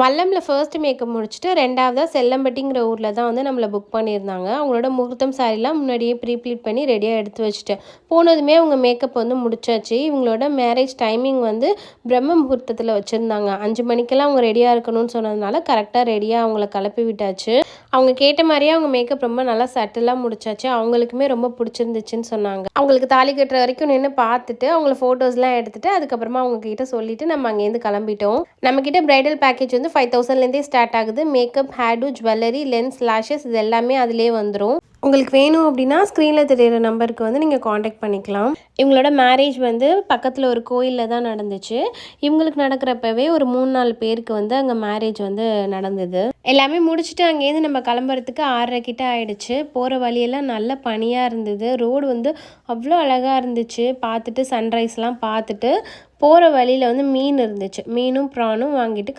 வல்லமில் first makeup முடிச்சுட்டு 2வதா செல்லம்பட்டிங்கிற ஊரில் தான் வந்து நம்மளை புக் பண்ணியிருந்தாங்க. அவங்களோட முகூர்த்தம் சாரிலாம் முன்னாடியே ப்ளீட் பண்ணி ரெடியாக எடுத்து வச்சுட்டேன். போனதுமே அவங்க மேக்கப் வந்து முடிச்சாச்சு. இவங்களோட மேரேஜ் டைமிங் வந்து பிரம்ம முகூர்த்தத்தில் வச்சுருந்தாங்க. 5 மணிக்கெல்லாம் அவங்க ரெடியாக இருக்கணும்னு சொன்னதுனால கரெக்டாக ரெடியாக அவங்கள கிளப்பி விட்டாச்சு. அவங்க கேட்ட மாதிரியே அவங்க மேக்கப் ரொம்ப நல்லா சட்டிலாக முடிச்சாச்சு. அவங்களுக்குமே ரொம்ப பிடிச்சிருந்துச்சுன்னு சொன்னாங்க. அவங்களுக்கு தாலி கட்டுற வரைக்கும் நின்று பார்த்துட்டு அவங்கள ஃபோட்டோஸ்லாம் எடுத்துகிட்டு அதுக்கப்புறமா அவங்க கிட்ட சொல்லிவிட்டு நம்ம அங்கேருந்து கிளம்பிட்டோம். நம்மக்கிட்ட ப்ரைடல் பேக்கேஜ் வந்து 5000லேருந்தே ஸ்டார்ட் ஆகுது. Makeup, haired, jewellery, lens, lashes இது எல்லாமே அதிலே வந்துடும். உங்களுக்கு வேணும் அப்படின்னா ஸ்க்ரீனில் தெரியிற நம்பருக்கு வந்து நீங்கள் காண்டாக்ட் பண்ணிக்கலாம். இவங்களோட மேரேஜ் வந்து பக்கத்தில் ஒரு கோயிலில் தான் நடந்துச்சு. இவங்களுக்கு நடக்கிறப்பவே ஒரு 3-4 பேருக்கு வந்து அங்கே மேரேஜ் வந்து நடந்தது. எல்லாமே முடிச்சுட்டு அங்கேருந்து நம்ம கிளம்புறதுக்கு 6:30 கிட்ட ஆயிடுச்சு. போகிற வழியெல்லாம் நல்ல பனியாக இருந்தது. ரோடு வந்து அவ்வளோ அழகாக இருந்துச்சு. பார்த்துட்டு சன்ரைஸ்லாம் பார்த்துட்டு போகிற வழியில் வந்து மீன் இருந்துச்சு. மீனும் ப்ரானும் வாங்கிட்டு